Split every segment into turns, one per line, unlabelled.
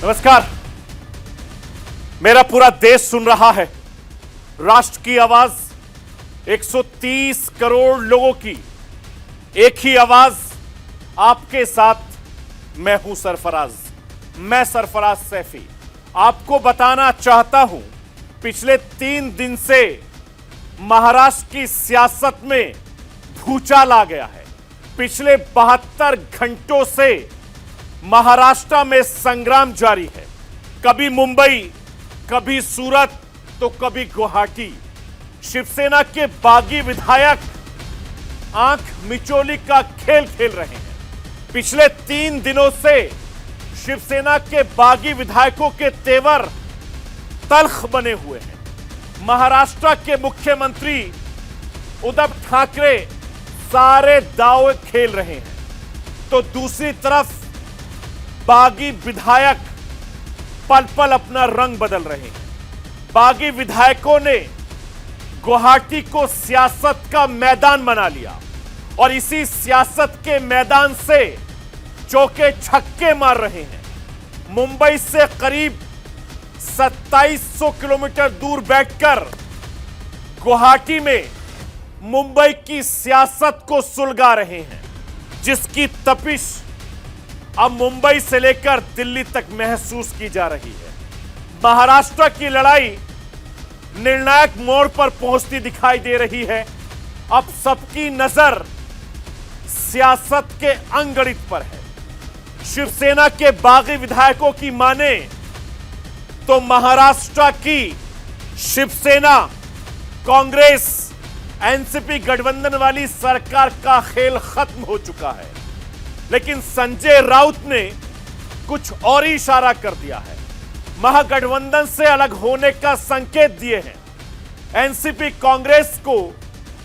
नमस्कार। मेरा पूरा देश सुन रहा है। राष्ट्र की आवाज 130 करोड़ लोगों की एक ही आवाज आपके साथ। मैं हूं सरफराज, मैं सरफराज सैफी। आपको बताना चाहता हूं, पिछले 3 दिन से महाराष्ट्र की सियासत में भूचाल आ गया है। पिछले 72 घंटों से महाराष्ट्र में संग्राम जारी है। कभी मुंबई, कभी सूरत, तो कभी गुवाहाटी। शिवसेना के बागी विधायक आंख मिचोली का खेल खेल रहे हैं। पिछले 3 दिनों से शिवसेना के बागी विधायकों के तेवर तल्ख बने हुए हैं। महाराष्ट्र के मुख्यमंत्री उद्धव ठाकरे सारे दांव खेल रहे हैं, तो दूसरी तरफ बागी विधायक पल पल अपना रंग बदल रहे हैं। बागी विधायकों ने गुवाहाटी को सियासत का मैदान बना लिया और इसी सियासत के मैदान से चौके छक्के मार रहे हैं। मुंबई से करीब 2700 किलोमीटर दूर बैठकर गुवाहाटी में मुंबई की सियासत को सुलगा रहे हैं, जिसकी तपिश अब मुंबई से लेकर दिल्ली तक महसूस की जा रही है। महाराष्ट्र की लड़ाई निर्णायक मोड़ पर पहुंचती दिखाई दे रही है। अब सबकी नजर सियासत के अंगणित पर है। शिवसेना के बागी विधायकों की माने तो महाराष्ट्र की शिवसेना, कांग्रेस, एनसीपी गठबंधन वाली सरकार का खेल खत्म हो चुका है। लेकिन संजय राउत ने कुछ और ही इशारा कर दिया है। महागठबंधन से अलग होने का संकेत दिए हैं। एनसीपी कांग्रेस को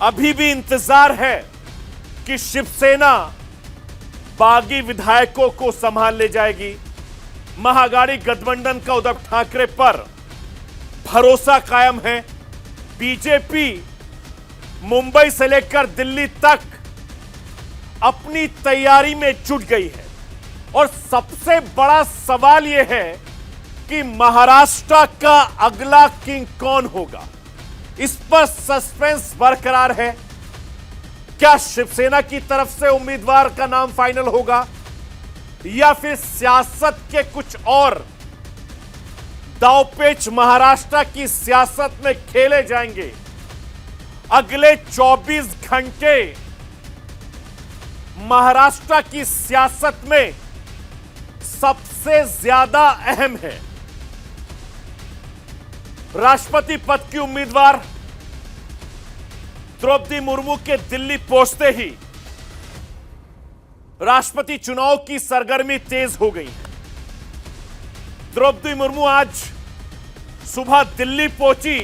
अभी भी इंतजार है कि शिवसेना बागी विधायकों को संभाल ले जाएगी। महागाड़ी गठबंधन का उद्धव ठाकरे पर भरोसा कायम है। बीजेपी मुंबई से लेकर दिल्ली तक अपनी तैयारी में जुट गई है और सबसे बड़ा सवाल यह है कि महाराष्ट्र का अगला किंग कौन होगा। इस पर सस्पेंस बरकरार है। क्या शिवसेना की तरफ से उम्मीदवार का नाम फाइनल होगा या फिर सियासत के कुछ और दांवपेच महाराष्ट्र की सियासत में खेले जाएंगे। अगले 24 घंटे महाराष्ट्र की सियासत में सबसे ज्यादा अहम है। राष्ट्रपति पद की उम्मीदवार द्रौपदी मुर्मू के दिल्ली पहुंचते ही राष्ट्रपति चुनाव की सरगर्मी तेज हो गई है। द्रौपदी मुर्मू आज सुबह दिल्ली पहुंची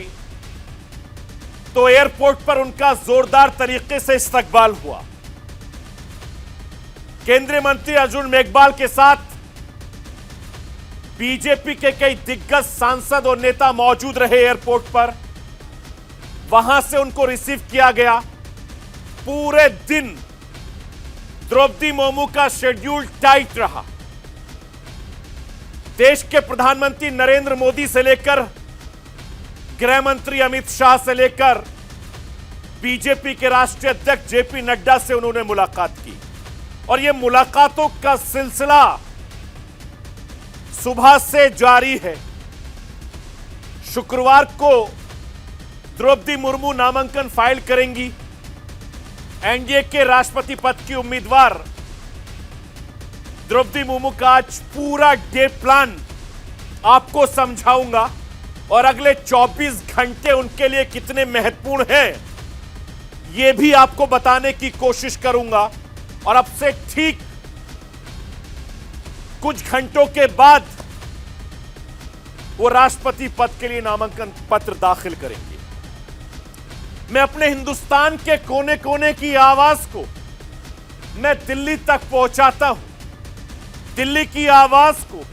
तो एयरपोर्ट पर उनका जोरदार तरीके से इस्तकबाल हुआ। केंद्रीय मंत्री अर्जुन मेघवाल के साथ बीजेपी के कई दिग्गज सांसद और नेता मौजूद रहे एयरपोर्ट पर। वहां से उनको रिसीव किया गया। पूरे दिन द्रौपदी मुर्मू का शेड्यूल टाइट रहा। देश के प्रधानमंत्री नरेंद्र मोदी से लेकर गृह मंत्री अमित शाह से लेकर बीजेपी के राष्ट्रीय अध्यक्ष जेपी नड्डा से उन्होंने मुलाकात की और यह मुलाकातों का सिलसिला सुबह से जारी है। शुक्रवार को द्रौपदी मुर्मू नामांकन फाइल करेंगी। एनडीए के राष्ट्रपति पद की उम्मीदवार द्रौपदी मुर्मू का आज पूरा डे प्लान आपको समझाऊंगा और अगले 24 घंटे उनके लिए कितने महत्वपूर्ण हैं यह भी आपको बताने की कोशिश करूंगा। और अब से ठीक कुछ घंटों के बाद वो राष्ट्रपति पद के लिए नामांकन पत्र दाखिल करेंगे। मैं अपने हिंदुस्तान के कोने कोने की आवाज को मैं दिल्ली तक पहुंचाता हूं। दिल्ली की आवाज को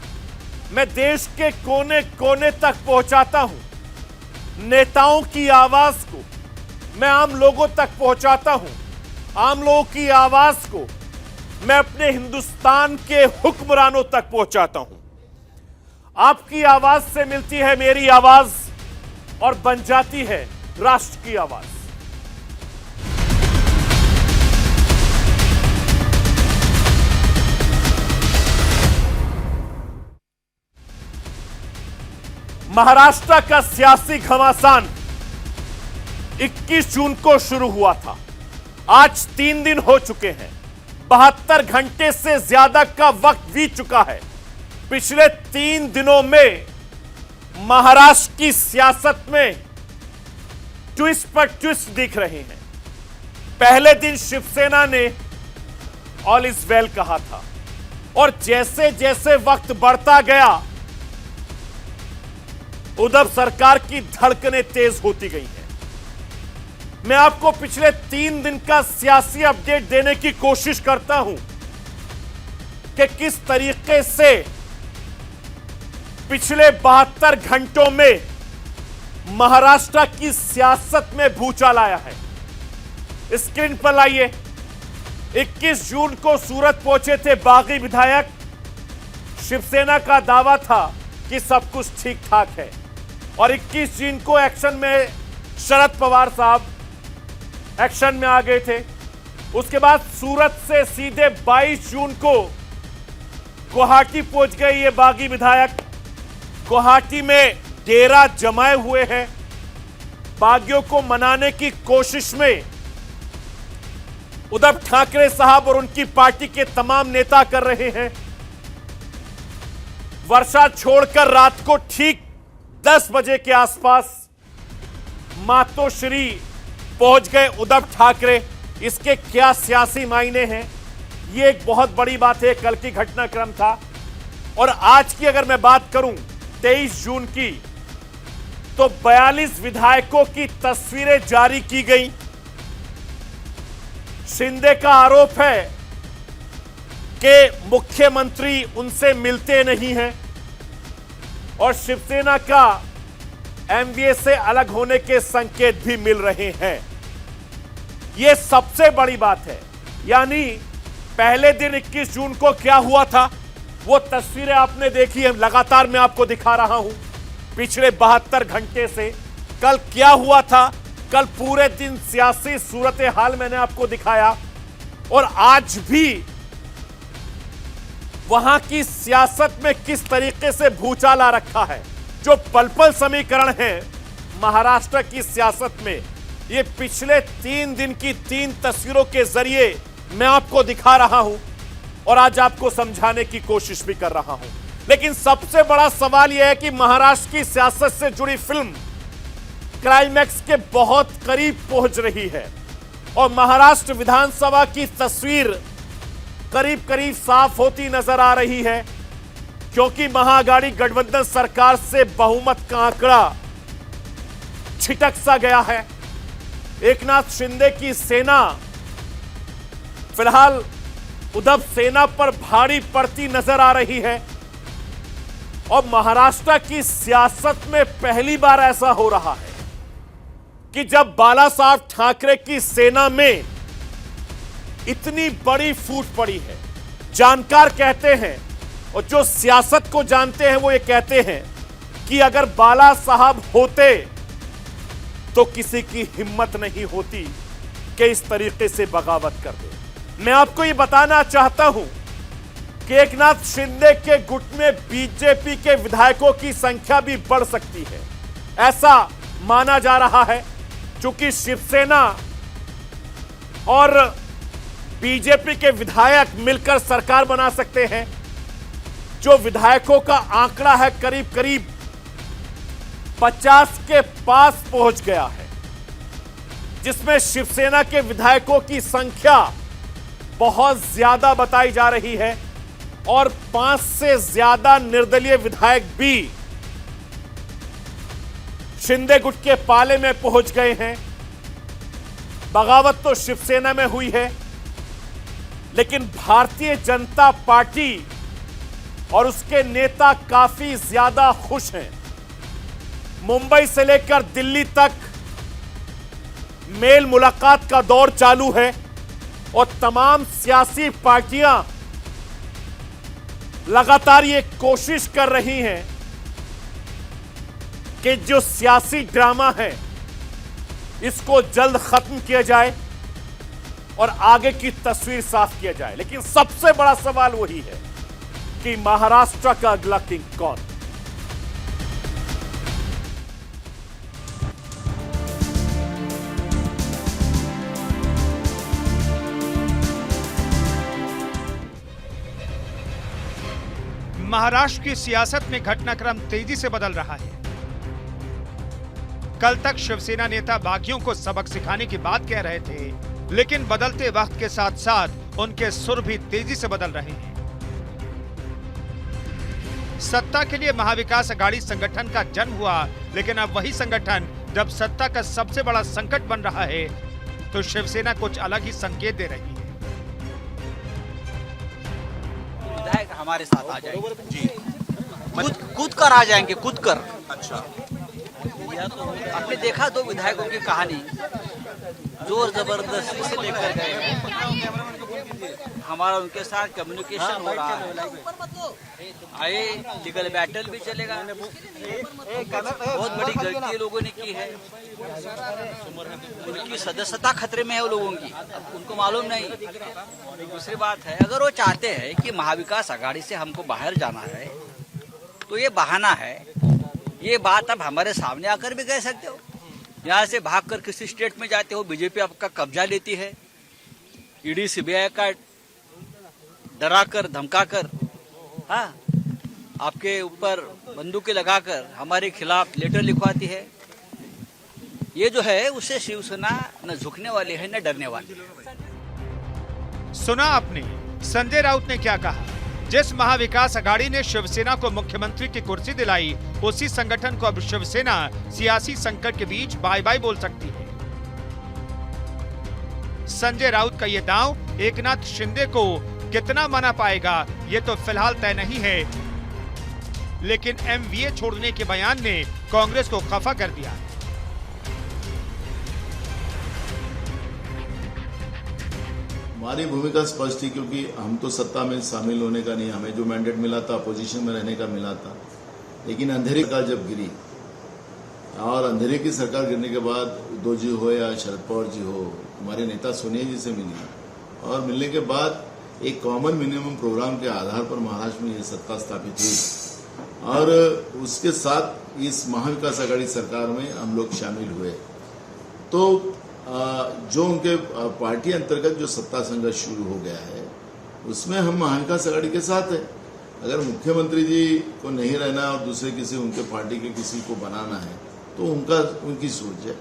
मैं देश के कोने कोने तक पहुंचाता हूं। नेताओं की आवाज को मैं आम लोगों तक पहुंचाता हूं। आम लोगों की आवाज को मैं अपने हिंदुस्तान के हुक्मरानों तक पहुंचाता हूं। आपकी आवाज से मिलती है मेरी आवाज और बन जाती है राष्ट्र की आवाज। महाराष्ट्र का सियासी घमासान 21 जून को शुरू हुआ था। आज 3 दिन हो चुके हैं। 72 घंटे से ज्यादा का वक्त बीत चुका है। पिछले 3 दिनों में महाराष्ट्र की सियासत में ट्विस्ट पर ट्विस्ट दिख रहे हैं। पहले दिन शिवसेना ने ऑल इज वेल कहा था और जैसे जैसे वक्त बढ़ता गया उद्धव सरकार की धड़कनें तेज होती गई हैं। मैं आपको पिछले 3 दिन का सियासी अपडेट देने की कोशिश करता हूं कि किस तरीके से पिछले 72 घंटों में महाराष्ट्र की सियासत में भूचाल आया है। स्क्रीन पर लाइए। 21 जून को सूरत पहुंचे थे बागी विधायक। शिवसेना का दावा था कि सब कुछ ठीक ठाक है और 21 जून को एक्शन में शरद पवार साहब एक्शन में आ गए थे। उसके बाद सूरत से सीधे 22 जून को गुवाहाटी पहुंच गए ये बागी विधायक। गुवाहाटी में डेरा जमाए हुए हैं। बागियों को मनाने की कोशिश में उद्धव ठाकरे साहब और उनकी पार्टी के तमाम नेता कर रहे हैं। वर्षा छोड़कर रात को ठीक 10 बजे के आसपास मातोश्री पहुंच गए उद्धव ठाकरे। इसके क्या सियासी मायने हैं, यह एक बहुत बड़ी बात है। कल की घटनाक्रम था और आज की अगर मैं बात करूं 23 जून की, तो 42 विधायकों की तस्वीरें जारी की गई। शिंदे का आरोप है कि मुख्यमंत्री उनसे मिलते नहीं हैं और शिवसेना का एमवीए से अलग होने के संकेत भी मिल रहे हैं। यह सबसे बड़ी बात है। यानी पहले दिन 21 जून को क्या हुआ था वो तस्वीरें आपने देखी है। लगातार मैं आपको दिखा रहा हूं पिछले 72 घंटे से कल क्या हुआ था। कल पूरे दिन सियासी सूरत हाल मैंने आपको दिखाया और आज भी वहां की सियासत में किस तरीके से भूचाल आ रखा है। जो पल पल समीकरण है महाराष्ट्र की सियासत में, ये पिछले 3 दिन की 3 तस्वीरों के जरिए मैं आपको दिखा रहा हूं और आज आपको समझाने की कोशिश भी कर रहा हूं। लेकिन सबसे बड़ा सवाल यह है कि महाराष्ट्र की सियासत से जुड़ी फिल्म क्लाइमैक्स के बहुत करीब पहुंच रही है और महाराष्ट्र विधानसभा की तस्वीर करीब करीब साफ होती नजर आ रही है, क्योंकि महाअघाड़ी गठबंधन सरकार से बहुमत का आंकड़ा छिटक सा गया है। एकनाथ शिंदे की सेना फिलहाल उद्धव सेना पर भारी पड़ती नजर आ रही है और महाराष्ट्र की सियासत में पहली बार ऐसा हो रहा है कि जब बाला साहब ठाकरे की सेना में इतनी बड़ी फूट पड़ी है। जानकार कहते हैं और जो सियासत को जानते हैं वो ये कहते हैं कि अगर बाला साहब होते तो किसी की हिम्मत नहीं होती कि इस तरीके से बगावत कर दे। मैं आपको ये बताना चाहता हूं कि एकनाथ शिंदे के गुट में बीजेपी के विधायकों की संख्या भी बढ़ सकती है, ऐसा माना जा रहा है। चूंकि शिवसेना और बीजेपी के विधायक मिलकर सरकार बना सकते हैं। जो विधायकों का आंकड़ा है करीब करीब 50 के पास पहुंच गया है, जिसमें शिवसेना के विधायकों की संख्या बहुत ज्यादा बताई जा रही है और 5 से ज्यादा निर्दलीय विधायक भी शिंदे गुट के पाले में पहुंच गए हैं। बगावत तो शिवसेना में हुई है, लेकिन भारतीय जनता पार्टी और उसके नेता काफी ज्यादा खुश हैं। मुंबई से लेकर दिल्ली तक मेल मुलाकात का दौर चालू है और तमाम सियासी पार्टियां लगातार ये कोशिश कर रही हैं कि जो सियासी ड्रामा है इसको जल्द खत्म किया जाए और आगे की तस्वीर साफ किया जाए। लेकिन सबसे बड़ा सवाल वही है कि महाराष्ट्र का अगला किंग कौन?
महाराष्ट्र की सियासत में घटनाक्रम तेजी से बदल रहा है। कल तक शिवसेना नेता बागियों को सबक सिखाने की बात कह रहे थे, लेकिन बदलते वक्त के साथ साथ उनके सुर भी तेजी से बदल रहे हैं। सत्ता के लिए महाविकास अघाड़ी संगठन का जन्म हुआ, लेकिन अब वही संगठन जब सत्ता का सबसे बड़ा संकट बन रहा है तो शिवसेना कुछ अलग ही संकेत दे रही है।
विधायक हमारे साथ आ जाएंगे जी, कूद कर आ जाएंगे, कूद कर। अच्छा, आपने देखा दो विधायकों की कहानी, जोर जबरदस्ती से लेकर गए, हमारा उनके साथ कम्युनिकेशन हो रहा है, आए लीगल बैटल भी चलेगा। बहुत बड़ी गलती लोगों ने की है, उनकी सदस्यता खतरे में है वो लोगों की, अब उनको मालूम नहीं। दूसरी बात है, अगर वो चाहते हैं कि महाविकास अघाड़ी से हमको बाहर जाना है तो ये बहाना है। ये बात अब हमारे सामने आकर भी कह सकते हो। यहाँ से भागकर किसी स्टेट में जाते हो, बीजेपी आपका कब्जा लेती है, ईडी सीबीआई का डराकर धमकाकर, हाँ, आपके ऊपर बंदूकें लगाकर हमारे खिलाफ लेटर लिखवाती है। ये जो है उससे शिवसेना न झुकने वाली है न डरने वाली है।
सुना आपने संजय राउत ने क्या कहा। जिस महाविकास अघाड़ी ने शिवसेना को मुख्यमंत्री की कुर्सी दिलाई, उसी संगठन को अब शिवसेना सियासी संकट के बीच बाय बाय बोल सकती है। संजय राउत का ये दांव एकनाथ शिंदे को कितना मना पाएगा ये तो फिलहाल तय नहीं है, लेकिन एमवीए छोड़ने के बयान ने कांग्रेस को खफा कर दिया।
हमारी भूमिका स्पष्ट थी, क्योंकि हम तो सत्ता में शामिल होने का नहीं, हमें जो मैंडेट मिला था अपोजिशन में रहने का मिला था। लेकिन अंधेरी सरकार जब गिरी और अंधेरे की सरकार गिरने के बाद उद्धव जी हो या शरद पवार जी हो, हमारे नेता सोनिया जी से मिली और मिलने के बाद एक कॉमन मिनिमम प्रोग्राम के आधार पर महाराष्ट्र में ये सत्ता स्थापित हुई और उसके साथ इस महाविकास अघाड़ी सरकार में हम लोग शामिल हुए। तो जो उनके पार्टी अंतर्गत जो सत्ता संघर्ष शुरू हो गया है उसमें हम महाविकास अघाड़ी के साथ है। अगर मुख्यमंत्री जी को नहीं रहना और दूसरे किसी उनके पार्टी के किसी को बनाना है तो उनकी सोच है,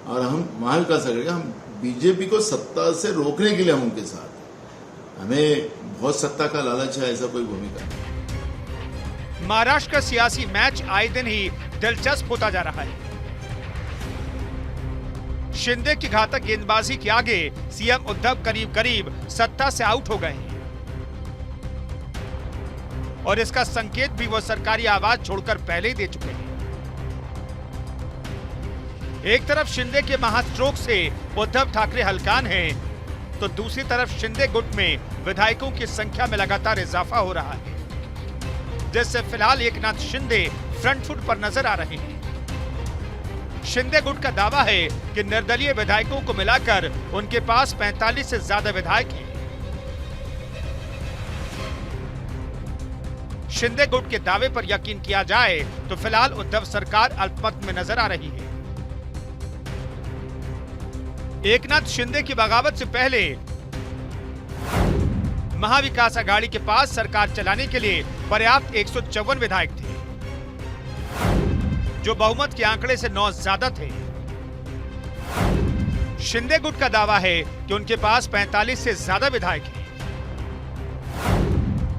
और हम महाविकास अघाड़ी, हम बीजेपी को सत्ता से रोकने के लिए हम उनके साथ हैं। हमें बहुत सत्ता का लालच है, ऐसा कोई भूमिका नहीं।
महाराष्ट्र का सियासी मैच आए दिन ही दिलचस्प होता जा रहा है। शिंदे की घातक गेंदबाजी के आगे सीएम उद्धव करीब करीब सत्ता से आउट हो गए हैं और इसका संकेत भी वो सरकारी आवाज छोड़कर पहले ही दे चुके हैं। एक तरफ शिंदे के महास्ट्रोक से उद्धव ठाकरे हलकान हैं, तो दूसरी तरफ शिंदे गुट में विधायकों की संख्या में लगातार इजाफा हो रहा है, जिससे फिलहाल एकनाथ शिंदे फ्रंट फुट पर नजर आ रहे हैं। शिंदे गुट का दावा है कि निर्दलीय विधायकों को मिलाकर उनके पास 45 से ज्यादा विधायक हैं। शिंदे गुट के दावे पर यकीन किया जाए तो फिलहाल उद्धव सरकार अल्पमत में नजर आ रही है। एकनाथ शिंदे की बगावत से पहले महाविकास अघाड़ी के पास सरकार चलाने के लिए पर्याप्त 154 विधायक थे, जो बहुमत के आंकड़े से 9 ज्यादा थे। शिंदे गुट का दावा है कि उनके पास 45 से ज्यादा विधायक हैं।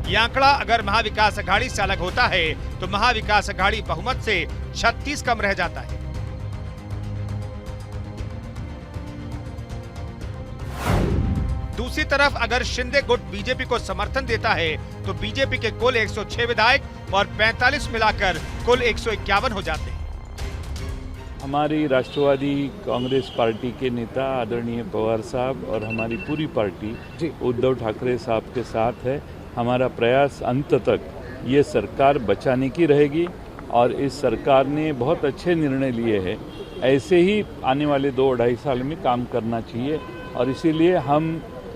यह आंकड़ा अगर महाविकास अघाड़ी से अलग होता है तो महाविकास अघाड़ी बहुमत से 36 कम रह जाता है। दूसरी तरफ अगर शिंदे गुट बीजेपी को समर्थन देता है तो बीजेपी के कुल 106 विधायक और 45 मिलाकर कुल 151 हो जाते हैं।
हमारी राष्ट्रवादी कांग्रेस पार्टी के नेता आदरणीय पवार साहब और हमारी पूरी पार्टी उद्धव ठाकरे साहब के साथ है। हमारा प्रयास अंत तक ये सरकार बचाने की रहेगी और इस सरकार ने बहुत अच्छे निर्णय लिए हैं। ऐसे ही आने वाले 2-2.5 साल में काम करना चाहिए और इसीलिए हम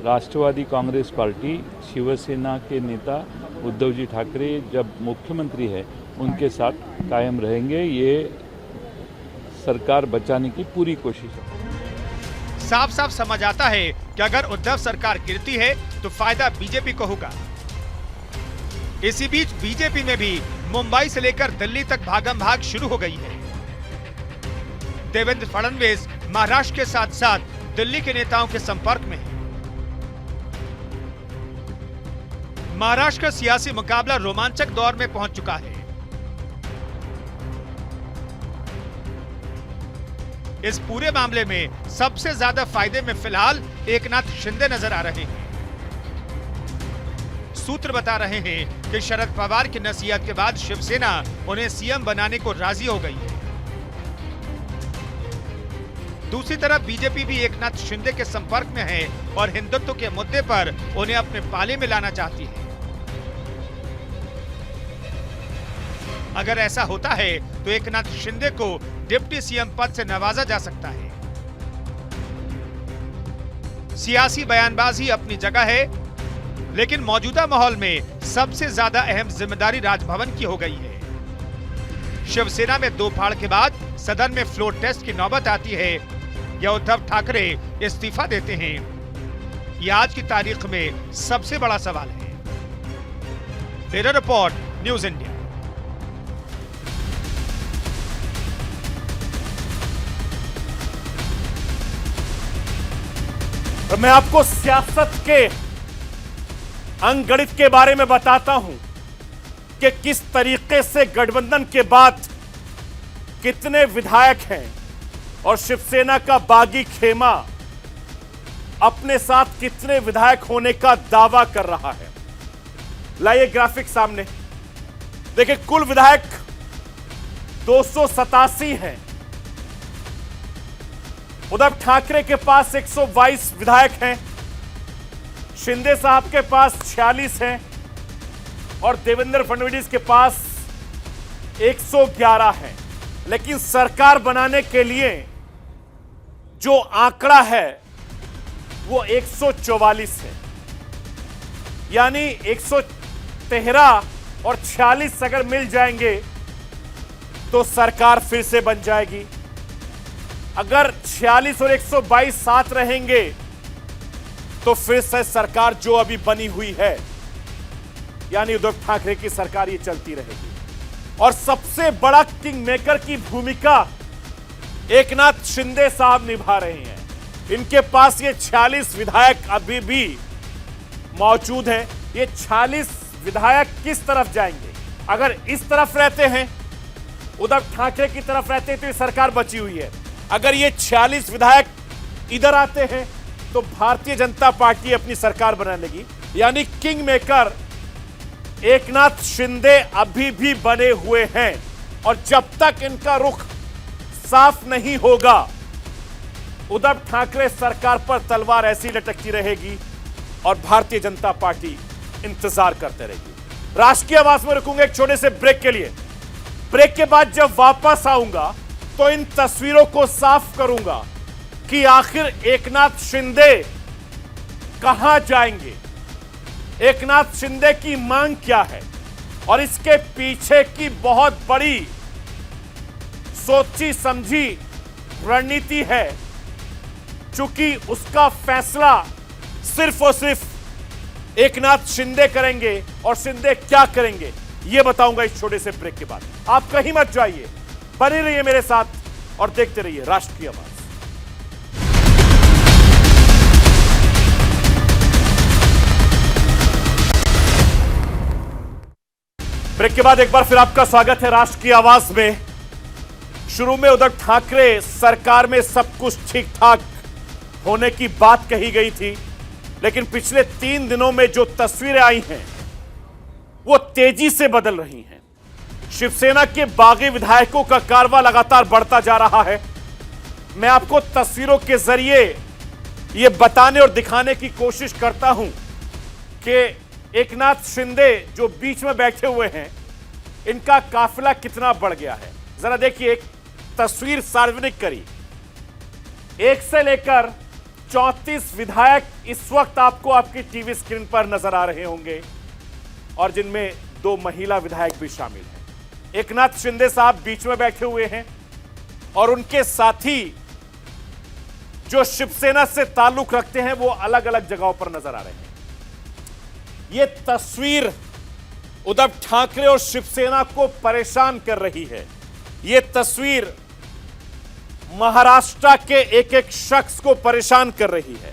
राष्ट्रवादी कांग्रेस पार्टी शिवसेना के नेता उद्धव जी ठाकरे जब मुख्यमंत्री है उनके साथ कायम रहेंगे। ये सरकार बचाने की पूरी कोशिश है।
साफ साफ समझ आता है कि अगर उद्धव सरकार गिरती है तो फायदा बीजेपी को होगा। इसी बीच बीजेपी में भी मुंबई से लेकर दिल्ली तक भागम भाग शुरू हो गई है। देवेंद्र फडणवीस महाराष्ट्र के साथ साथ दिल्ली के नेताओं के संपर्क में है। महाराष्ट्र का सियासी मुकाबला रोमांचक दौर में पहुंच चुका है। इस पूरे मामले में सबसे ज्यादा फायदे में फिलहाल एकनाथ शिंदे नजर आ रहे हैं। सूत्र बता रहे हैं कि शरद पवार की नसीहत के बाद शिवसेना उन्हें सीएम बनाने को राजी हो गई है। दूसरी तरफ बीजेपी भी एकनाथ शिंदे के संपर्क में है और हिंदुत्व के मुद्दे पर उन्हें अपने पाले में लाना चाहती है। अगर ऐसा होता है तो एकनाथ शिंदे को डिप्टी सीएम पद से नवाजा जा सकता है। सियासी बयानबाजी अपनी जगह है, लेकिन मौजूदा माहौल में सबसे ज्यादा अहम जिम्मेदारी राजभवन की हो गई है। शिवसेना में दो फाड़ के बाद सदन में फ्लोर टेस्ट की नौबत आती है या उद्धव ठाकरे इस्तीफा देते हैं, यह आज की तारीख में सबसे बड़ा सवाल है। Bureau report, news India.
तो मैं आपको सियासत के अंकगणित के बारे में बताता हूं कि किस तरीके से गठबंधन के बाद कितने विधायक हैं और शिवसेना का बागी खेमा अपने साथ कितने विधायक होने का दावा कर रहा है। लाइए ग्राफिक सामने। देखिए, कुल विधायक 287 हैं। उद्धव ठाकरे के पास 122 विधायक हैं, शिंदे साहब के पास 46 हैं और देवेंद्र फडणवीस के पास 111 हैं। लेकिन सरकार बनाने के लिए जो आंकड़ा है वो 144 है, यानी 113 और 46 अगर मिल जाएंगे तो सरकार फिर से बन जाएगी। अगर 46 और 122 साथ रहेंगे तो फिर से सरकार जो अभी बनी हुई है यानी उद्धव ठाकरे की सरकार ये चलती रहेगी। और सबसे बड़ा किंग मेकर की भूमिका एकनाथ शिंदे साहब निभा रहे हैं। इनके पास ये 46 विधायक अभी भी मौजूद हैं। ये 46 विधायक किस तरफ जाएंगे? अगर इस तरफ रहते हैं, उद्धव ठाकरे की तरफ रहते हैं, तो ये सरकार बची हुई है। अगर ये 46 विधायक इधर आते हैं तो भारतीय जनता पार्टी अपनी सरकार बना लेगी। यानी किंग मेकर एकनाथ शिंदे अभी भी बने हुए हैं और जब तक इनका रुख साफ नहीं होगा उद्धव ठाकरे सरकार पर तलवार ऐसी लटकती रहेगी और भारतीय जनता पार्टी इंतजार करते रहेगी। राष्ट्रीय आवास में रुकूंगा एक छोटे से ब्रेक के लिए। ब्रेक के बाद जब वापस आऊंगा तो इन तस्वीरों को साफ करूंगा कि आखिर एकनाथ शिंदे कहां जाएंगे, एकनाथ शिंदे की मांग क्या है और इसके पीछे की बहुत बड़ी सोची समझी रणनीति है। चूंकि उसका फैसला सिर्फ और सिर्फ एकनाथ शिंदे करेंगे और शिंदे क्या करेंगे यह बताऊंगा इस छोटे से ब्रेक के बाद। आप कहीं मत जाइए, बने रहिए मेरे साथ और देखते रहिए राष्ट्र की आवाज। ब्रेक के बाद एक बार फिर आपका स्वागत है राष्ट्र की आवाज में। शुरू में उद्धव ठाकरे सरकार में सब कुछ ठीक ठाक होने की बात कही गई थी, लेकिन पिछले 3 दिनों में जो तस्वीरें आई हैं वो तेजी से बदल रही हैं। शिवसेना के बागी विधायकों का कारवां लगातार बढ़ता जा रहा है। मैं आपको तस्वीरों के जरिए यह बताने और दिखाने की कोशिश करता हूं कि एकनाथ शिंदे जो बीच में बैठे हुए हैं इनका काफिला कितना बढ़ गया है। जरा देखिए, एक तस्वीर सार्वजनिक करी। 1 से लेकर 34 विधायक इस वक्त आपको आपकी टीवी स्क्रीन पर नजर आ रहे होंगे और जिनमें 2 महिला विधायक भी शामिल हैं। एकनाथ शिंदे साहब बीच में बैठे हुए हैं और उनके साथी जो शिवसेना से ताल्लुक रखते हैं वो अलग अलग जगहों पर नजर आ रहे हैं। यह तस्वीर उद्धव ठाकरे और शिवसेना को परेशान कर रही है। यह तस्वीर महाराष्ट्र के एक एक शख्स को परेशान कर रही है।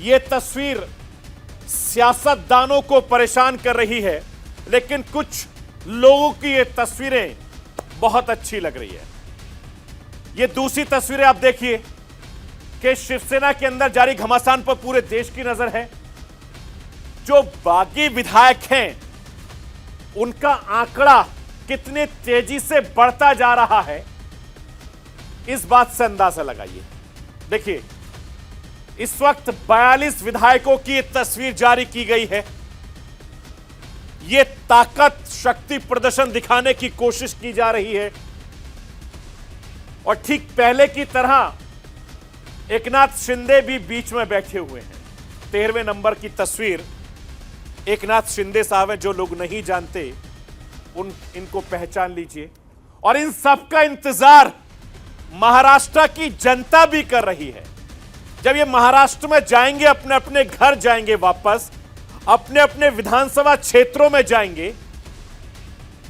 यह तस्वीर सियासतदानों को परेशान कर रही है, लेकिन कुछ लोगों की ये तस्वीरें बहुत अच्छी लग रही है। ये दूसरी तस्वीरें आप देखिए कि शिवसेना के अंदर जारी घमासान पर पूरे देश की नजर है। जो बागी विधायक हैं उनका आंकड़ा कितने तेजी से बढ़ता जा रहा है, इस बात से अंदाजा लगाइए। देखिए, इस वक्त 42 विधायकों की यह तस्वीर जारी की गई है। यह ताकत शक्ति प्रदर्शन दिखाने की कोशिश की जा रही है और ठीक पहले की तरह एकनाथ शिंदे भी बीच में बैठे हुए हैं। 13वें नंबर की तस्वीर एकनाथ शिंदे साहब हैं। जो लोग नहीं जानते इनको पहचान लीजिए। और इन सबका इंतजार महाराष्ट्र की जनता भी कर रही है। जब ये महाराष्ट्र में जाएंगे, अपने अपने घर जाएंगे, वापस अपने अपने विधानसभा क्षेत्रों में जाएंगे,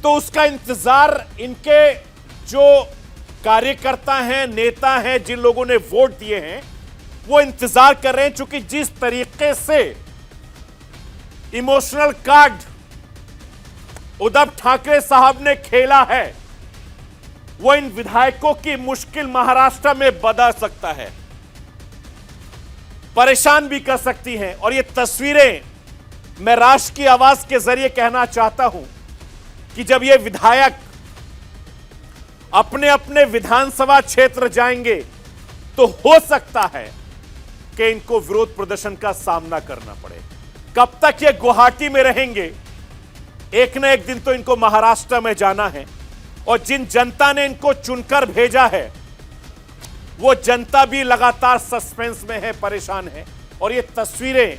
तो उसका इंतजार इनके जो कार्यकर्ता हैं, नेता हैं, जिन लोगों ने वोट दिए हैं, वो इंतजार कर रहे हैं। क्योंकि जिस तरीके से इमोशनल कार्ड उद्धव ठाकरे साहब ने खेला है, वो इन विधायकों की मुश्किल महाराष्ट्र में बदल सकता है, परेशान भी कर सकती हैं। और ये तस्वीरें मैं राष्ट्र की आवाज के जरिए कहना चाहता हूं कि जब ये विधायक अपने अपने विधानसभा क्षेत्र जाएंगे तो हो सकता है कि इनको विरोध प्रदर्शन का सामना करना पड़े। कब तक ये गुवाहाटी में रहेंगे? एक न एक दिन तो इनको महाराष्ट्र में जाना है। और जिन जनता ने इनको चुनकर भेजा है, वो जनता भी लगातार सस्पेंस में है, परेशान है। और ये तस्वीरें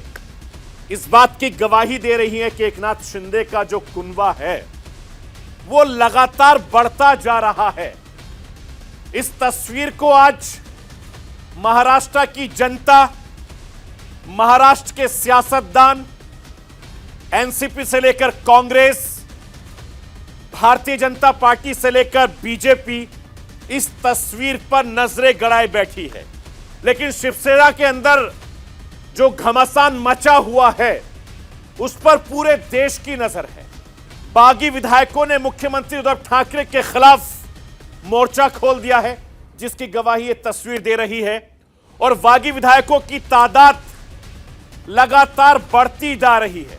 इस बात की गवाही दे रही हैं कि एकनाथ शिंदे का जो कुनबा है वो लगातार बढ़ता जा रहा है। इस तस्वीर को आज महाराष्ट्र की जनता, महाराष्ट्र के सियासतदान, एनसीपी से लेकर कांग्रेस, भारतीय जनता पार्टी से लेकर बीजेपी इस तस्वीर पर नजरें गड़ाए बैठी है। लेकिन शिवसेना के अंदर जो घमासान मचा हुआ है उस पर पूरे देश की नजर है। बागी विधायकों ने मुख्यमंत्री उद्धव ठाकरे के खिलाफ मोर्चा खोल दिया है, जिसकी गवाही ये तस्वीर दे रही है। और बागी विधायकों की तादाद लगातार बढ़ती जा रही है।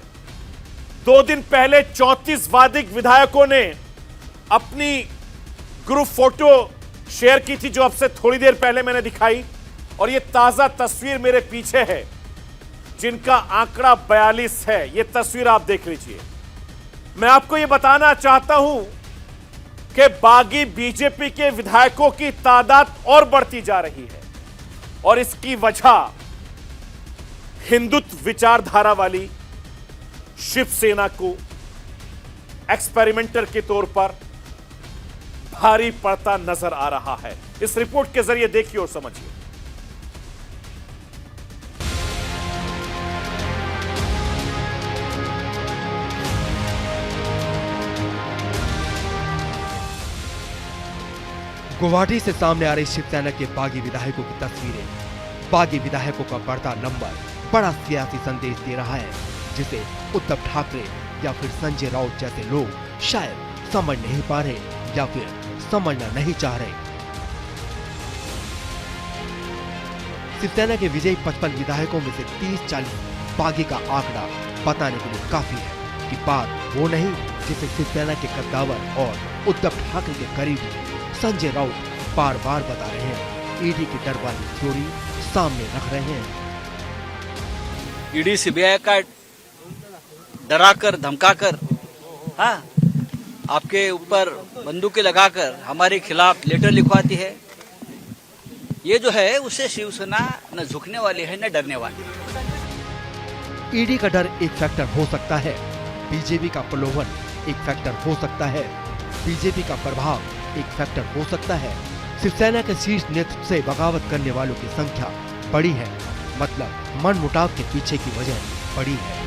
2 दिन पहले 34 बागी विधायकों ने अपनी ग्रुप फोटो शेयर की थी, जो अब से थोड़ी देर पहले मैंने दिखाई। और यह ताजा तस्वीर मेरे पीछे है, जिनका आंकड़ा 42 है। यह तस्वीर आप देख लीजिए। मैं आपको यह बताना चाहता हूं कि बागी बीजेपी के विधायकों की तादाद और बढ़ती जा रही है और इसकी वजह हिंदुत्व विचारधारा वाली शिवसेना को एक्सपेरिमेंटर के तौर पर भारी पड़ता नजर आ रहा है। इस रिपोर्ट के जरिए देखिए और समझिए।
गुवाहाटी से सामने आ रही शिवसेना के बागी विधायकों की तस्वीरें, बागी विधायकों का बढ़ता नंबर बड़ा सियासी संदेश दे रहा है, जिसे उद्धव ठाकरे या फिर संजय राउत जैसे लोग शायद समझ नहीं पा रहे या फिर समझना नहीं चाह रहे। शिवसेना के विजयी 55 विधायकों में से 30-40 बागी का आंकड़ा बताने के लिए काफी है कि बात वो नहीं जिसे शिवसेना के कद्दावर और उद्धव ठाकरे के करीबी संजय राउत बार बार बता रहे हैं। ईडी की डर वाली थ्योरी सामने रख रहे हैं।
ईडी सीबीआई का डराकर धमकाकर, हाँ, आपके ऊपर बंदूकें लगाकर हमारे खिलाफ लेटर लिखवाती है। ये जो है उससे शिवसेना न झुकने वाली है न डरने वाली है।
ईडी का डर एक फैक्टर हो सकता है, बीजेपी का प्रलोभन एक फैक्टर हो सकता है, बीजेपी का प्रभाव एक फैक्टर हो सकता है। शिवसेना के शीर्ष नेतृत्व से बगावत करने वालों की संख्या बड़ी है, मतलब मनमुटाव के पीछे की वजह बड़ी है।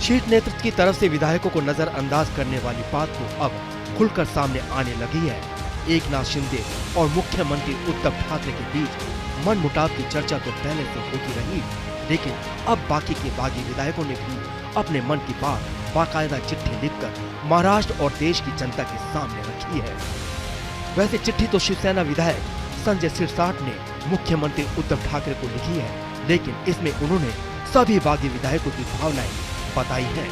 शीर्ष नेतृत्व की तरफ से विधायकों को नजरअंदाज करने वाली बात को अब खुलकर सामने आने लगी है। एकनाथ शिंदे और मुख्यमंत्री उद्धव ठाकरे के बीच मनमुटाव की चर्चा तो पहले से होती रही, लेकिन अब बाकी के बागी विधायकों ने भी अपने मन की बात बाकायदा चिट्ठी लिखकर महाराष्ट्र और देश की जनता के सामने रखी है। वैसे चिट्ठी तो शिवसेना विधायक संजय सिरसाट ने मुख्यमंत्री उद्धव ठाकरे को लिखी है, लेकिन इसमें उन्होंने सभी बागी विधायकों की भावनाएं बताई है।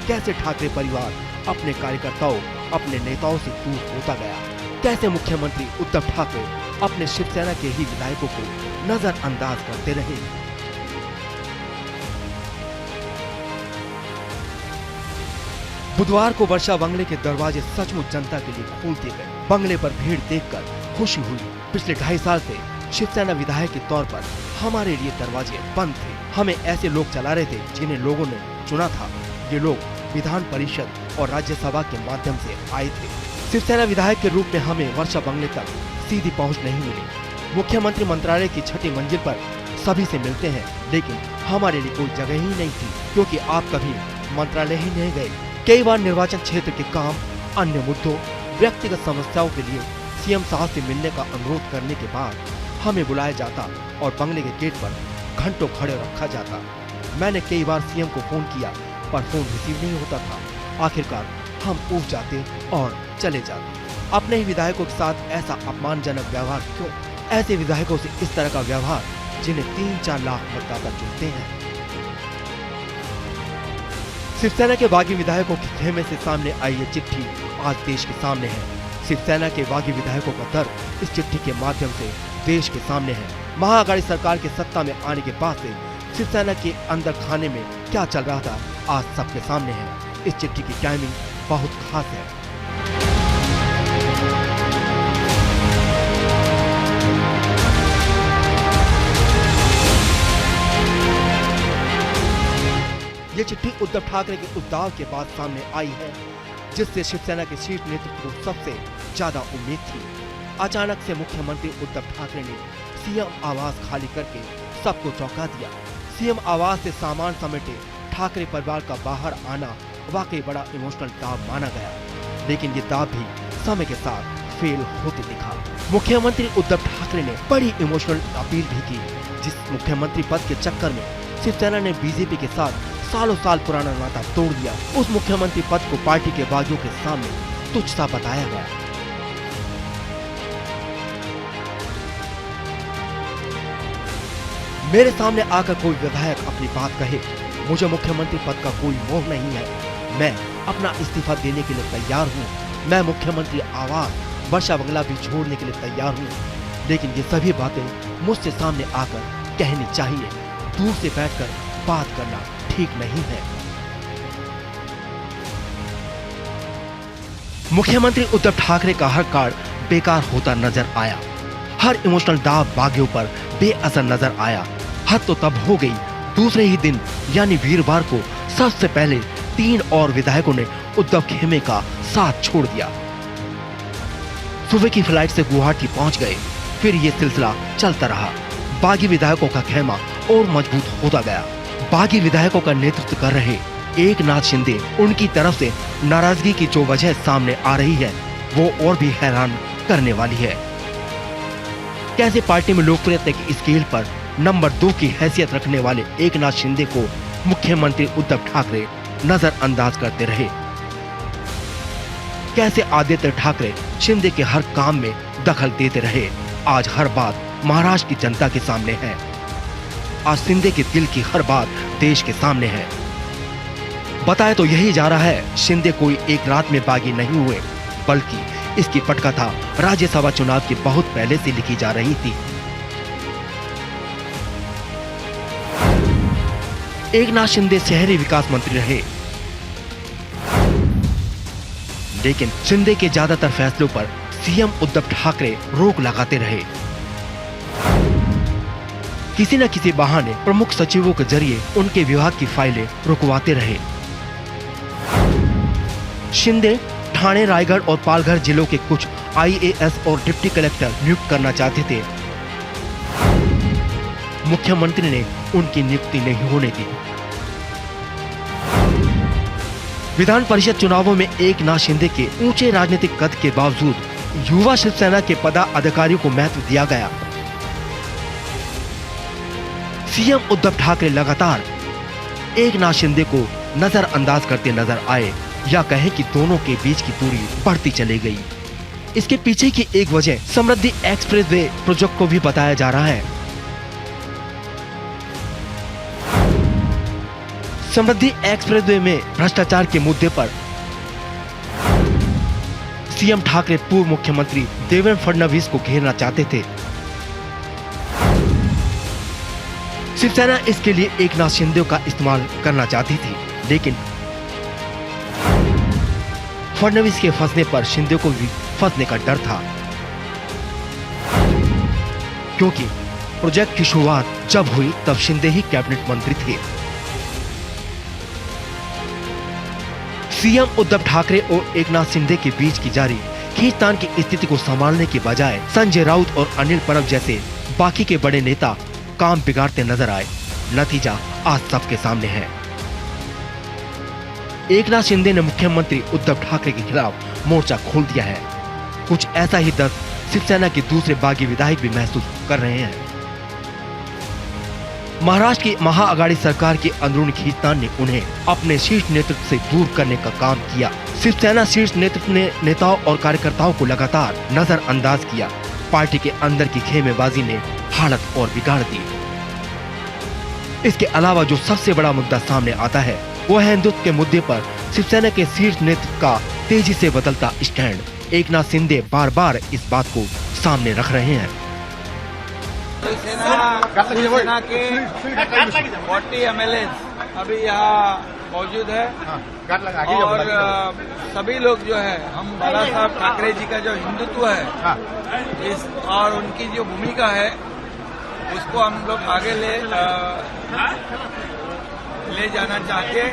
कैसे ठाकरे परिवार अपने कार्यकर्ताओं, अपने नेताओं से दूर होता गया, कैसे मुख्यमंत्री उद्धव ठाकरे अपने शिवसेना के ही विधायकों को नजरअंदाज करते रहे। बुधवार को वर्षा बंगले के दरवाजे सचमुच जनता के लिए खोल दिए गए। बंगले पर भीड़ देखकर खुशी हुई। पिछले 2.5 साल से शिवसेना विधायक के तौर पर हमारे लिए दरवाजे बंद थे। हमें ऐसे लोग चला रहे थे जिन्हें लोगों ने चुना था। ये लोग विधान परिषद और राज्यसभा के माध्यम से आए थे। शिवसेना विधायक के रूप में हमें वर्षा बंगले तक सीधी पहुंच नहीं मिली। मुख्यमंत्री मंत्रालय की 6ठी मंजिल पर सभी से मिलते हैं, लेकिन हमारे लिए कोई जगह ही नहीं थी, क्योंकि आप कभी मंत्रालय ही नहीं गए। कई बार निर्वाचन क्षेत्र के काम, अन्य मुद्दों, व्यक्तिगत समस्याओं के लिए सीएम साहब से मिलने का अनुरोध करने के बाद हमें बुलाया जाता और बंगले के गेट पर घंटों खड़े रखा जाता। मैंने कई बार सीएम को फोन किया, पर फोन रिसीव नहीं होता था। आखिरकार हम उठ जाते और चले जाते। अपने ही विधायकों के साथ ऐसा अपमानजनक व्यवहार क्यों? ऐसे विधायकों से इस तरह का व्यवहार जिन्हें 3-4 लाख मतदाता चुनते हैं। शिवसेना के बागी विधायकों के खेमे से सामने आई ये चिट्ठी आज देश के सामने है। शिवसेना के बागी विधायकों का दर्द इस चिट्ठी के माध्यम से देश के सामने है। महाअघाड़ी सरकार के सत्ता में आने के बाद से शिवसेना के अंदर खाने में क्या चल रहा था आज सबके सामने है। इस चिट्ठी की टाइमिंग बहुत खास है। ये चिट्ठी उद्धव ठाकरे के उद्दाव के बाद सामने आई है, जिससे शिवसेना के शीर्ष नेतृत्व को सबसे ज्यादा उम्मीद थी। अचानक से मुख्यमंत्री उद्धव ठाकरे ने सीएम आवास खाली करके सबको चौंका दिया। सीएम आवास से सामान समेटे ठाकरे परिवार का बाहर आना वाकई बड़ा इमोशनल दाव माना गया, लेकिन ये दाव भी समय के साथ फेल होते दिखा। मुख्यमंत्री उद्धव ठाकरे ने बड़ी इमोशनल अपील भी की। जिस मुख्यमंत्री पद के चक्कर में शिवसेना ने बीजेपी के साथ सालों साल पुराना नाता तोड़ दिया, उस मुख्यमंत्री पद को पार्टी के बागियों के सामने तुच्छ सा बताया गया। मेरे सामने आकर कोई विधायक अपनी बात कहे, मुझे मुख्यमंत्री पद का कोई मोह नहीं है, मैं अपना इस्तीफा देने के लिए तैयार हूँ, मैं मुख्यमंत्री आवास, वर्षा बंगला भी छोड़ने के लिए तैयार हूँ, लेकिन ये सभी बातें मुझसे सामने आकर कहनी चाहिए। दूर से बैठकर बात करना ठीक नहीं है। मुख्यमंत्री उद्धव ठाकरे का हर कार्ड बेकार होता नजर आया। हर इमोशनल दाव बागियों पर बेअसर नजर आया। हद तो तब हो गई, दूसरे ही दिन यानी वीरवार को सबसे पहले 3 और विधायकों ने उद्धव खेमे का साथ छोड़ दिया। सुबह की फ्लाइट से गुवाहाटी पहुंच गए। फिर ये सिलसिला चलता रहा। बागी विधायकों का खेमा और मजबूत होता गया। बागी विधायकों का नेतृत्व कर रहे एकनाथ शिंदे, उनकी तरफ से नाराजगी की जो वजह सामने आ रही है वो और भी हैरान करने वाली है। कैसे पार्टी में लोकप्रियता की स्केल पर नंबर 2 की हैसियत रखने वाले एकनाथ शिंदे को मुख्यमंत्री उद्धव ठाकरे नजरअंदाज करते रहे। कैसे आदित्य ठाकरे शिंदे के हर काम में दखल देते रहे। आज हर बात महाराष्ट्र की जनता के सामने है। आज शिंदे के दिल की हर बात देश के सामने है। बताया तो यही जा रहा है, शिंदे कोई एक रात में बागी नहीं हुए। बल्कि इसकी पटकथा राज्यसभा चुनाव के बहुत पहले से लिखी जा रही थी। एकनाथ शिंदे शहरी विकास मंत्री रहे, लेकिन शिंदे के ज्यादातर फैसलों पर सीएम उद्धव ठाकरे रोक लगाते रहे। किसी न किसी बहाने प्रमुख सचिवों के जरिए उनके विभाग की फाइलें रुकवाते रहे। शिंदे ठाणे, रायगढ़ और पालघर जिलों के कुछ आईएएस और डिप्टी कलेक्टर नियुक्त करना चाहते थे। मुख्यमंत्री ने उनकी नियुक्ति नहीं होने दी। विधान परिषद चुनावों में एकनाथ शिंदे के ऊंचे राजनीतिक कद के बावजूद युवा शिवसेना के पदाधिकारियों को महत्व दिया गया। सीएम उद्धव ठाकरे लगातार एकनाथ शिंदे को नजरअंदाज करते नजर आए, या कहें कि दोनों के बीच की दूरी बढ़ती चली गई। इसके पीछे की एक वजह समृद्धि एक्सप्रेसवे प्रोजेक्ट को भी बताया जा रहा है। समृद्धि एक्सप्रेसवे में भ्रष्टाचार के मुद्दे पर सीएम ठाकरे पूर्व मुख्यमंत्री देवेंद्र फडणवीस को घेरना चाहते थे। शिवसेना इसके लिए एकनाथ शिंदे का इस्तेमाल करना चाहती थी, लेकिन फडणवीस के फंसने पर शिंदे को भी फंसने का डर था, क्योंकि प्रोजेक्ट की शुरुआत जब हुई तब शिंदे ही कैबिनेट मंत्री थे। सीएम उद्धव ठाकरे और एकनाथ शिंदे के बीच की जारी खींचतान की स्थिति को संभालने के बजाय संजय राउत और अनिल परब जैसे बाकी के बड़े नेता काम बिगाड़ते नजर आए। नतीजा आज सबके सामने है। एकनाथ शिंदे ने मुख्यमंत्री उद्धव ठाकरे के खिलाफ मोर्चा खोल दिया है। कुछ ऐसा ही दर्द शिवसेना के दूसरे बागी विधायक भी महसूस कर रहे हैं। महाराष्ट्र की महाअघाड़ी सरकार की अंदरूनी खींचतान ने उन्हें अपने शीर्ष नेतृत्व से दूर करने का काम किया। शिवसेना शीर्ष नेतृत्व ने नेताओं और कार्यकर्ताओं को लगातार नजरअंदाज किया। पार्टी के अंदर की खेमेबाजी ने हालत और बिगाड़ दी। इसके अलावा जो सबसे बड़ा मुद्दा सामने आता है वो है हिंदुत्व के मुद्दे पर शिवसेना के शीर्ष नेतृत्व का तेजी से बदलता स्टैंड। एकनाथ शिंदे बार बार इस बात को सामने रख रहे हैं।
शिवसेना के 40 एमएलए अभी यहाँ मौजूद है और सभी लोग जो है हम बाला साहब ठाकरे जी का जो हिंदुत्व है इस और उनकी जो भूमिका है उसको हम लोग आगे ले जाना चाहते हैं।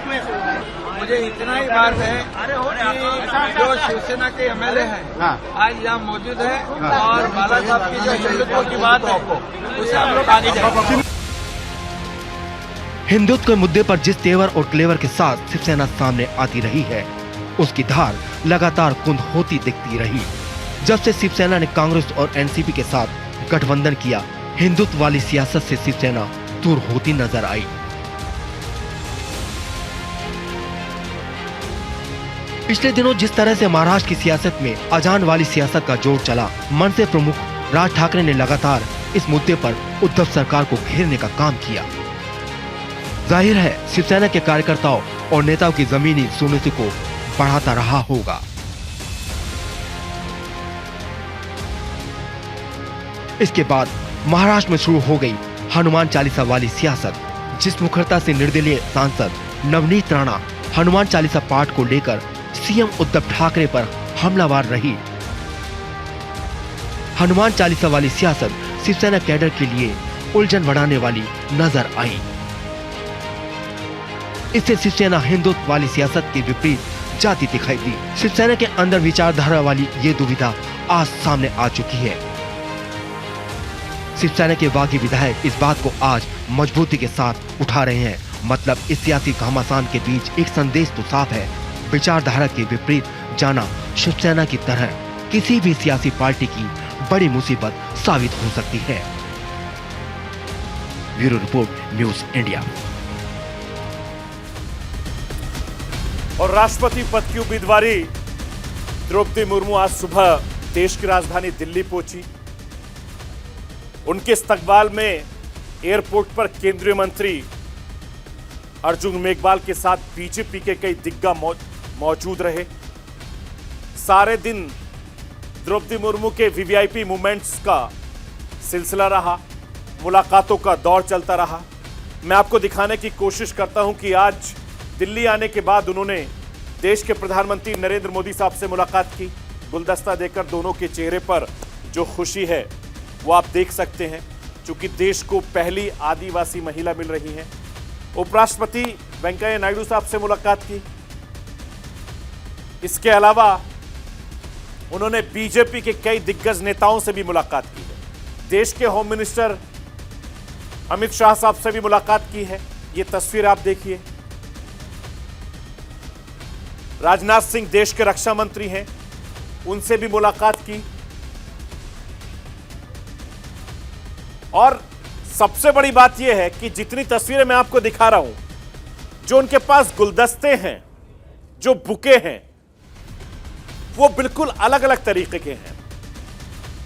मुझे इतना ही बात है कि जो शिवसेना के एमएलए हैं आज यहाँ मौजूद है और बाला साहब की जो हिंदुत्व की बात है उसे हम लोग आगे जाएंगे।
हिंदुत्व के मुद्दे पर जिस तेवर और क्लेवर के साथ शिवसेना सामने आती रही है उसकी धार लगातार कुंद होती दिखती रही। जब से शिवसेना ने कांग्रेस और एनसीपी के साथ गठबंधन किया, हिंदुत्व वाली सियासत से शिवसेना दूर होती नजर आई। पिछले दिनों जिस तरह से महाराष्ट्र की सियासत में अजान वाली सियासत का जोर चला, मनसे प्रमुख राज ठाकरे ने लगातार इस मुद्दे पर उद्धव सरकार को घेरने का काम किया। जाहिर है शिवसेना के कार्यकर्ताओं और नेताओं की जमीनी सुनती को बढ़ाता रहा होगा। इसके बाद महाराष्ट्र में शुरू हो गई हनुमान चालीसा वाली सियासत, जिस मुखरता से निर्दलीय सांसद नवनीत राणा हनुमान चालीसा पाठ को लेकर सीएम उद्धव ठाकरे पर हमलावर रही। हनुमान चालीसा वाली सियासत शिवसेना कैडर के लिए उलझन बढ़ाने वाली नजर आई। इससे शिवसेना हिंदुत्व वाली सियासत के विपरीत जाती दिखाई दी। शिवसेना के अंदर विचारधारा वाली ये दुविधा आज सामने आ चुकी है। शिवसेना के बागी विधायक इस बात को आज मजबूती के साथ उठा रहे हैं। मतलब इस सियासी घमासान के बीच एक संदेश तो साफ है, विचारधारा के विपरीत जाना शिवसेना की तरह किसी भी सियासी पार्टी की बड़ी मुसीबत साबित हो सकती है। Bureau report, news India.
और राष्ट्रपति पद की उम्मीदवारी द्रौपदी मुर्मू आज सुबह देश की राजधानी दिल्ली पहुंची। उनके इस्तकबाल में एयरपोर्ट पर केंद्रीय मंत्री अर्जुन मेघवाल के साथ बीजेपी के कई दिग्गज मौजूद रहे। सारे दिन द्रौपदी मुर्मू के वीवीआईपी मूवमेंट्स का सिलसिला रहा, मुलाकातों का दौर चलता रहा। मैं आपको दिखाने की कोशिश करता हूं कि आज दिल्ली आने के बाद उन्होंने देश के प्रधानमंत्री नरेंद्र मोदी साहब से मुलाकात की। गुलदस्ता देकर दोनों के चेहरे पर जो खुशी है वो आप देख सकते हैं, क्योंकि देश को पहली आदिवासी महिला मिल रही है। उपराष्ट्रपति वेंकैया नायडू साहब से मुलाकात की। इसके अलावा उन्होंने बीजेपी के कई दिग्गज नेताओं से भी मुलाकात की है। देश के होम मिनिस्टर अमित शाह साहब से भी मुलाकात की है। ये तस्वीर आप देखिए। राजनाथ सिंह देश के रक्षा मंत्री हैं, उनसे भी मुलाकात की। और सबसे बड़ी बात यह है कि जितनी तस्वीरें मैं आपको दिखा रहा हूं, जो उनके पास गुलदस्ते हैं, जो बुके हैं, वो बिल्कुल अलग अलग तरीके के हैं।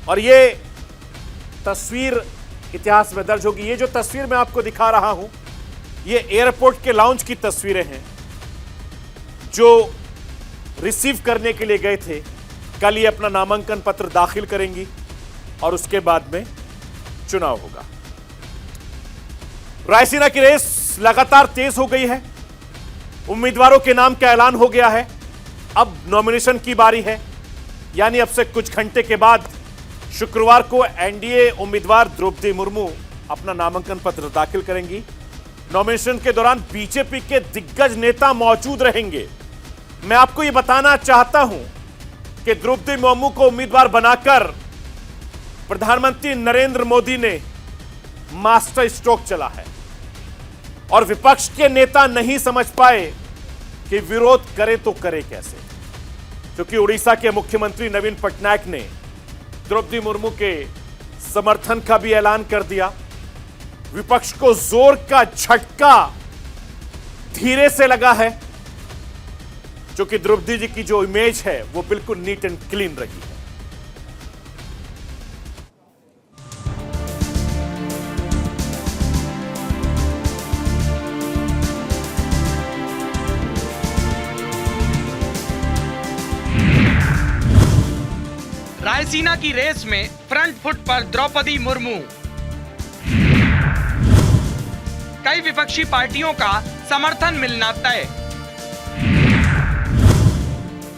और ये तस्वीर इतिहास में दर्ज होगी। ये जो तस्वीर मैं आपको दिखा रहा हूं, ये एयरपोर्ट के लाउंज की तस्वीरें हैं, जो रिसीव करने के लिए गए थे। कल ये अपना नामांकन पत्र दाखिल करेंगी और उसके बाद में चुनाव होगा। रायसीना की रेस लगातार तेज हो गई है। उम्मीदवारों के नाम का ऐलान हो गया है। अब नॉमिनेशन की बारी है, यानी अब से कुछ घंटे के बाद शुक्रवार को एनडीए उम्मीदवार द्रौपदी मुर्मू अपना नामांकन पत्र दाखिल करेंगी। नॉमिनेशन के दौरान बीजेपी के दिग्गज नेता मौजूद रहेंगे। मैं आपको यह बताना चाहता हूं कि द्रौपदी मुर्मू को उम्मीदवार बनाकर प्रधानमंत्री नरेंद्र मोदी ने मास्टर स्ट्रोक चला है और विपक्ष के नेता नहीं समझ पाए कि विरोध करे तो करे कैसे, क्योंकि उड़ीसा के मुख्यमंत्री नवीन पटनायक ने द्रौपदी मुर्मू के समर्थन का भी ऐलान कर दिया। विपक्ष को जोर का झटका धीरे से लगा है, क्योंकि द्रौपदी जी की जो इमेज है वो बिल्कुल नीट एंड क्लीन रही है।
रायसीना की रेस में फ्रंट फुट पर द्रौपदी मुर्मू। कई विपक्षी पार्टियों का समर्थन मिलना तय।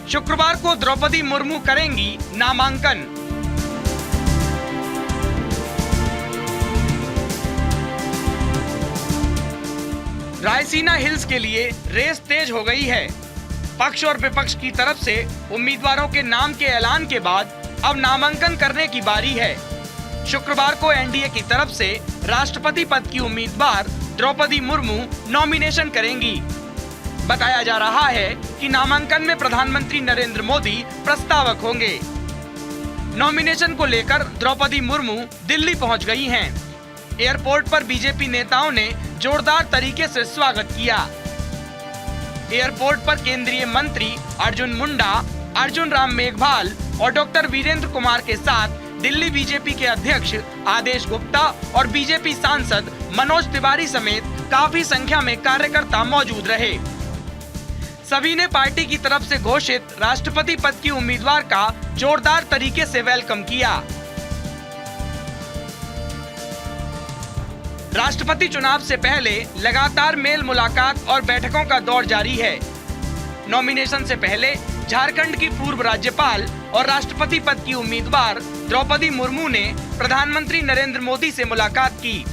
शुक्रवार को द्रौपदी मुर्मू करेंगी नामांकन। रायसीना हिल्स के लिए रेस तेज हो गई है। पक्ष और विपक्ष की तरफ से उम्मीदवारों के नाम के ऐलान के बाद अब नामांकन करने की बारी है। शुक्रवार को एनडीए की तरफ से राष्ट्रपति पद की उम्मीदवार द्रौपदी मुर्मू नॉमिनेशन करेंगी। बताया जा रहा है कि नामांकन में प्रधानमंत्री नरेंद्र मोदी प्रस्तावक होंगे। नॉमिनेशन को लेकर द्रौपदी मुर्मू दिल्ली पहुंच गई हैं। एयरपोर्ट पर बीजेपी नेताओं ने जोरदार तरीके से स्वागत किया। एयरपोर्ट पर केंद्रीय मंत्री अर्जुन मुंडा, अर्जुन राम मेघवाल और डॉक्टर वीरेंद्र कुमार के साथ दिल्ली बीजेपी के अध्यक्ष आदेश गुप्ता और बीजेपी सांसद मनोज तिवारी समेत काफी संख्या में कार्यकर्ता मौजूद रहे। सभी ने पार्टी की तरफ से घोषित राष्ट्रपति पद की उम्मीदवार का जोरदार तरीके से वेलकम किया। राष्ट्रपति चुनाव से पहले लगातार मेल मुलाकात और बैठकों का दौर जारी है। नॉमिनेशन से पहले झारखंड की पूर्व राज्यपाल और राष्ट्रपति पद की उम्मीदवार द्रौपदी मुर्मू ने प्रधानमंत्री नरेंद्र मोदी से मुलाकात की।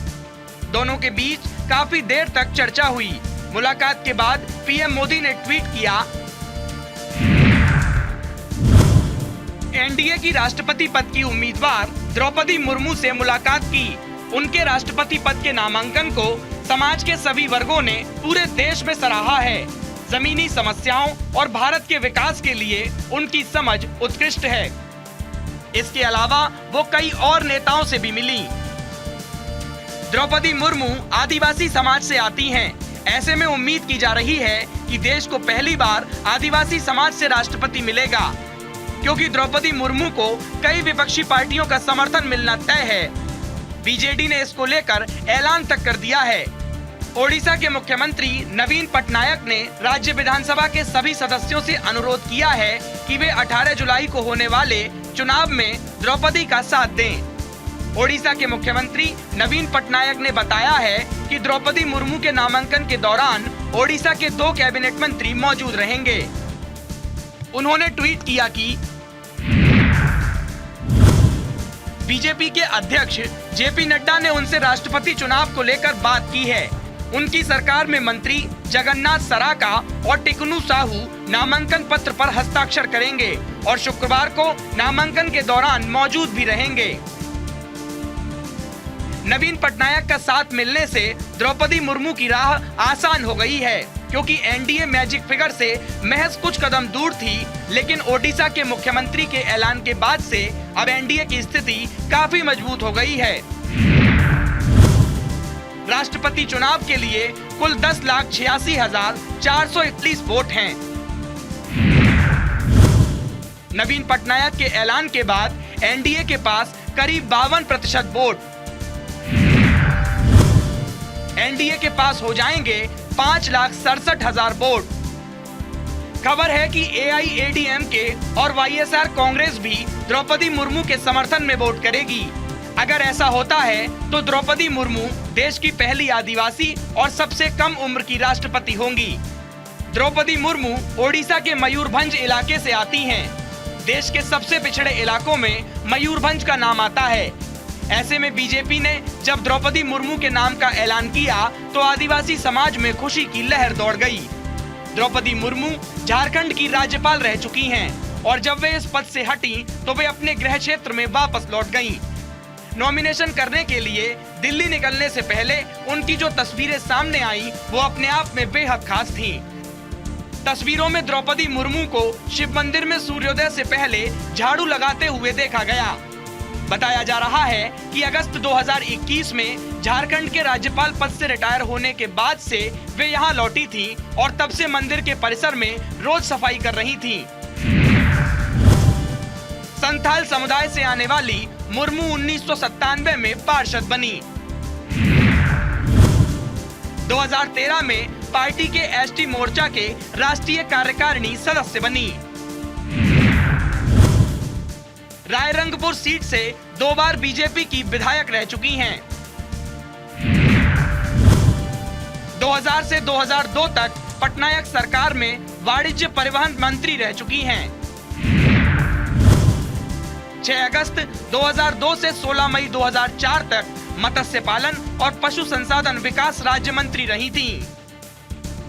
दोनों के बीच काफी देर तक चर्चा हुई। मुलाकात के बाद पीएम मोदी ने ट्वीट किया, एनडीए की राष्ट्रपति पद की उम्मीदवार द्रौपदी मुर्मू से मुलाकात की। उनके राष्ट्रपति पद के नामांकन को समाज के सभी वर्गों ने पूरे देश में सराहा है। जमीनी समस्याओं और भारत के विकास के लिए उनकी समझ उत्कृष्ट है। इसके अलावा वो कई और नेताओं से भी मिली। द्रौपदी मुर्मू आदिवासी समाज से आती हैं। ऐसे में उम्मीद की जा रही है कि देश को पहली बार आदिवासी समाज से राष्ट्रपति मिलेगा, क्योंकि द्रौपदी मुर्मू को कई विपक्षी पार्टियों का समर्थन मिलना तय है। बीजेडी ने इसको लेकर ऐलान तक कर दिया है। ओडिशा के मुख्यमंत्री नवीन पटनायक ने राज्य विधानसभा के सभी सदस्यों से अनुरोध किया है कि वे 18 जुलाई को होने वाले चुनाव में द्रौपदी का साथ दें। ओडिशा के मुख्यमंत्री नवीन पटनायक ने बताया है कि द्रौपदी मुर्मू के नामांकन के दौरान ओडिशा के 2 कैबिनेट मंत्री मौजूद रहेंगे। उन्होंने ट्वीट किया कि बीजेपी के अध्यक्ष जेपी नड्डा ने उनसे राष्ट्रपति चुनाव को लेकर बात की है। उनकी सरकार में मंत्री जगन्नाथ सराका और टिकनू साहू नामांकन पत्र पर हस्ताक्षर करेंगे और शुक्रवार को नामांकन के दौरान मौजूद भी रहेंगे। नवीन पटनायक का साथ मिलने से द्रौपदी मुर्मू की राह आसान हो गई है, क्योंकि एनडीए मैजिक फिगर से महज कुछ कदम दूर थी, लेकिन ओडिशा के मुख्यमंत्री के ऐलान के बाद से अब एनडीए की स्थिति काफी मजबूत हो गई है। राष्ट्रपति चुनाव के लिए कुल 10,86,431 वोट हैं। नवीन पटनायक के ऐलान के बाद एनडीए के पास करीब 52% वोट, एनडीए के पास हो जाएंगे 5,67,000 वोट। खबर है कि एआईएडीएमके और वाईएसआर कांग्रेस भी द्रौपदी मुर्मू के समर्थन में वोट करेगी। अगर ऐसा होता है तो द्रौपदी मुर्मू देश की पहली आदिवासी और सबसे कम उम्र की राष्ट्रपति होंगी। द्रौपदी मुर्मू ओडिशा के मयूरभंज इलाके से आती हैं। देश के सबसे पिछड़े इलाकों में मयूरभंज का नाम आता है। ऐसे में बीजेपी ने जब द्रौपदी मुर्मू के नाम का ऐलान किया तो आदिवासी समाज में खुशी की लहर दौड़ गई। द्रौपदी मुर्मू झारखंड की राज्यपाल रह चुकी हैं और जब वे इस पद से हटी तो वे अपने गृह क्षेत्र में वापस लौट गईं। नॉमिनेशन करने के लिए दिल्ली निकलने से पहले उनकी जो तस्वीरें सामने आई वो अपने आप में बेहद खास थीं। तस्वीरों में द्रौपदी मुर्मू को शिव मंदिर में सूर्योदय से पहले झाड़ू लगाते हुए देखा गया। बताया जा रहा है कि अगस्त 2021 में झारखंड के राज्यपाल पद से रिटायर होने के बाद से वे यहां लौटी थीं और तब से मंदिर के परिसर में रोज सफाई कर रही थीं। संथाल समुदाय से आने वाली मुर्मू 1997 में पार्षद बनी। 2013 में पार्टी के एसटी मोर्चा के राष्ट्रीय कार्यकारिणी सदस्य बनी। रायरंगपुर सीट से 2 बार बीजेपी की विधायक रह चुकी हैं। 2000 से 2002 तक पटनायक सरकार में वाणिज्य परिवहन मंत्री रह चुकी हैं। 6 अगस्त 2002 से 16 मई 2004 तक मत्स्य पालन और पशु संसाधन विकास राज्य मंत्री रही थीं।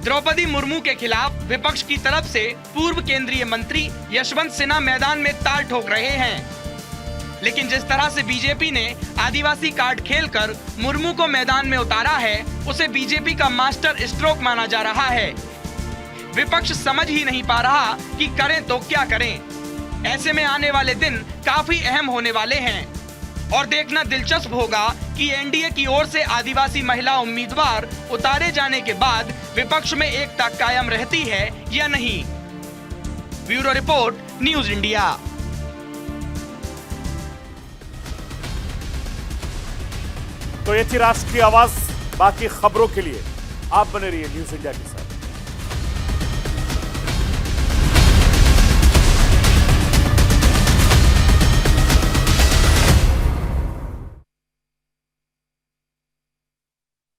द्रौपदी मुर्मू के खिलाफ विपक्ष की तरफ से पूर्व केंद्रीय मंत्री यशवंत सिन्हा मैदान में ताल ठोक रहे हैं, लेकिन जिस तरह से बीजेपी ने आदिवासी कार्ड खेलकर मुर्मू को मैदान में उतारा है, उसे बीजेपी का मास्टर स्ट्रोक माना जा रहा है। विपक्ष समझ ही नहीं पा रहा कि करें तो क्या करें। ऐसे में आने वाले दिन काफी अहम होने वाले हैं और देखना दिलचस्प होगा कि एनडीए की ओर से आदिवासी महिला उम्मीदवार उतारे जाने के बाद विपक्ष में एकता कायम रहती है या नहीं। Bureau report, news India.
तो ये थी राष्ट्र की आवाज। बाकी खबरों के लिए आप बने रहिए न्यूज इंडिया के साथ।